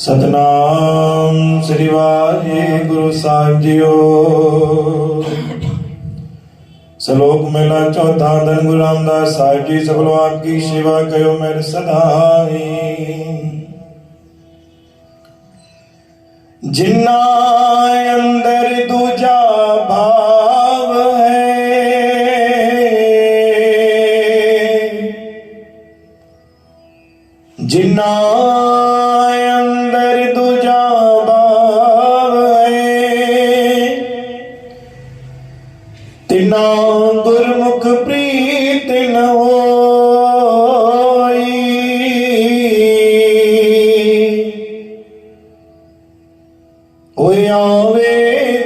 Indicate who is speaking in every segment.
Speaker 1: सतनाम श्री वाहिगुरु साहिब जीओ। श्लोक मेला चौथा। धन गुरु रामदास साहिब जी सबलो आपकी सेवा कयो मेरे सदाई। जिन्ना अंदर दूजा भाव है, जिन्ना अंदर दूजा भाव है, तिना गुरमुख प्रीत न होई। ओए आवे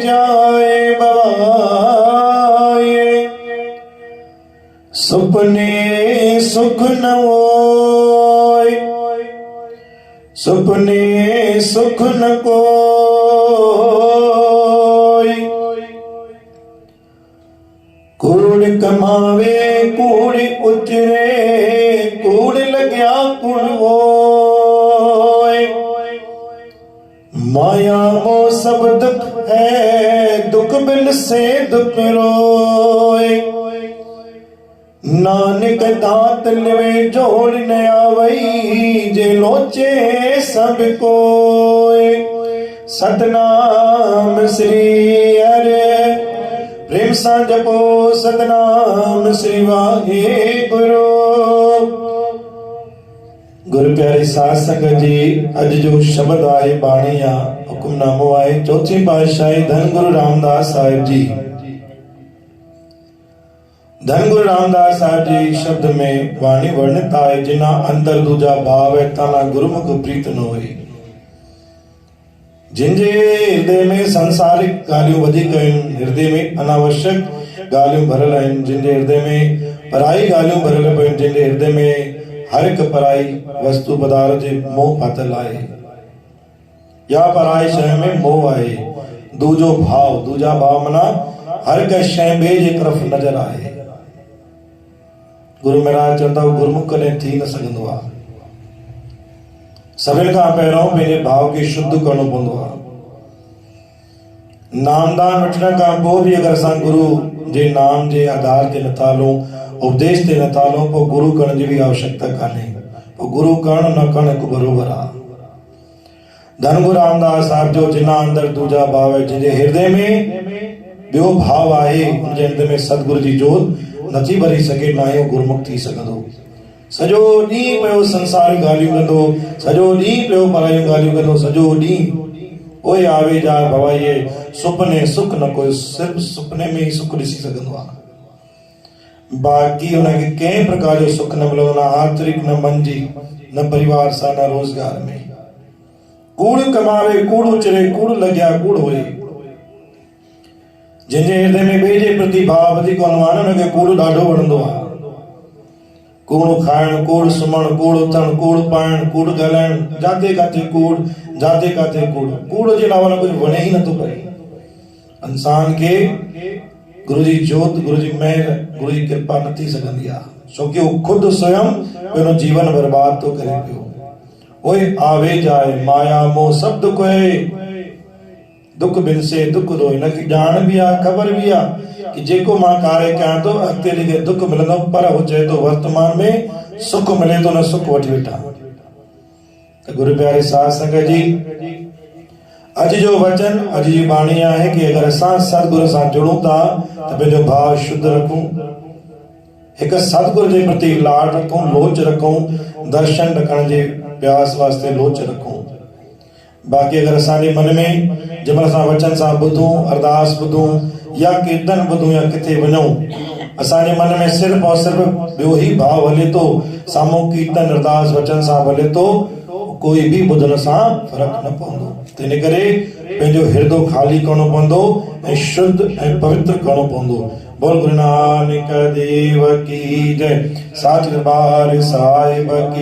Speaker 1: जाए बवाए, सुपने सुख न होय। सुपने सुख न कोय। कूड़ कमावे कूड़ उचरे, कूड़ लग्या कूड़ होय। माया मोह सब दुख है, दुख बिन से दुख रोए। नानक दात लिवे जोड़ न आवई, जे लोचे सब कोय। सतनाम श्री हरे प्रेम सा जपो, सतनाम श्री वाहिगुरु। गुरु प्यारे साध संगत जी, अज जो शब्द आए बाणी आ हुकुमनामो आए चौथी पातशाही धन गुरु रामदास साहिब जी। धन गुरु रामदास साहिब जी शब्द में वाणी वर्णित आए, जिना अंदर दूजा भाव है ताना गुरुमुख प्रीत न होई। जिनजे हृदय में संसारिक गालियों वधिक आहिनि, हृदय में अनावश्यक गालियों भरल आहिनि, जिनजे हृदय में पराई गालियों भरल आहिनि, जिनजे हृदय में हर एक पराई वस्तु पदार्थ जे मोह पातल आहे, या पराई शय में मोह आहे। दूजो भाव, दूजा भाव मना हर का शय बे जे तरफ नजर आहे। गुरु महाराज चवंदा गुरमुख कॾहिं थी न सघंदो आहे। सभिनि खां पहिरियों पंहिंजे भाव खे शुद्ध करणो पवंदो आहे। नामदान वठण खां पोइ बि अगरि असां गुरु जे नाम जे आधार ते नथा हलूं, उपदेश ते नथा हलूं, पोइ गुरु करण जी बि आवश्यकता कान्हे। पोइ गुरु करण न करण हिकु बरोबर आहे। धन गुरु रामदास साहिब जो जिना अंदर दूजा भाव है, जंहिंजे हृदय में ॿियो भाव आहे, उनजे हृदय में सतगुरु जी जोत नथी भरी सघे, ना ही गुरमुख थी सघंदो। सॼो ॾींहुं पियो संसारी ॻाल्हियूं कंदो, सॼो ॾींहुं पियो परायूं ॻाल्हियूं कंदो, सॼो ॾींहुं ओए आवे जा भवाइए, सुपने सुख न कोई, सिर्फ़ सुपने में ही सुख ॾिसी सघंदो आहे। बाक़ी हुनखे कंहिं प्रकार जो सुख न मिलंदो, न आंतरिक, न मन जी, न परिवार सां, न रोजगार में। कूड़ कमावे कूड़ उचरे, कूड़ लॻिया कूड़ होए। जंहिंजे हृदय में ॿिए जे प्रति भाव वधीक हूंदो आहे, हुनखे कूड़ ॾाढो वणंदो आहे। कूड़ खाइण, कूड़ सुम्हण, कूड़ उथण, कूड़ पाइण, कूड़ ॻाल्हाइण, जाते काथे कूड़, जाते काथे कूड़। कूड़ जे अलावा कुझु वणे ई नथो पए। इंसान खे गुरु जी जोत, गुरु जी महर, गुरु जी कृपा न थी सघंदी आहे, छोकी वो खुद स्वयं पंहिंजो जीवन बर्बाद थो करे पियो। ओए आवे जाए माया मोह सब दुख है, दुख बिन से दुख रोए। हिनखे ॼाण बि आहे, ख़बर बि आहे कि जेको मां कार्य कयां थो अॻिते जेके दुख मिलंदो, पर हो चए थो वर्तमान में सुख मिले थो, न सुख वठी वेठा। त गुरु प्यारे साध संगत जी, अज जो वचन, अज जी बाणी आहे कि अगर असां सतगुरु सां जुड़ूं था त पंहिंजो भाव शुद्ध रखूं, हिकु सतगुरु जे प्रति लाड रखूं, लोच रखूं, दर्शन रखण जे प्यास वास्ते लोच रखूं। बाक़ी अगर असांजे मन में जंहिंमहिल असां वचन सां ॿुधूं, अरदास ॿुधूं या कीर्तन ॿुधूं या किथे वञूं, असांजे मन में सिर्फ़ और सिर्फ़ ॿियो ई भाव हले थो, साम्हूं कीर्तन अरदास वचन सां हले थो, कोई भी ॿुधण सां फ़र्क़ु न पवंदो। त इन करे पंहिंजो हृदय ख़ाली करणो पवंदो ऐं शुद्ध ऐं पवित्र करणो पवंदो। बोल गुरु नानक देव की जय, साच दरबार साहिब की।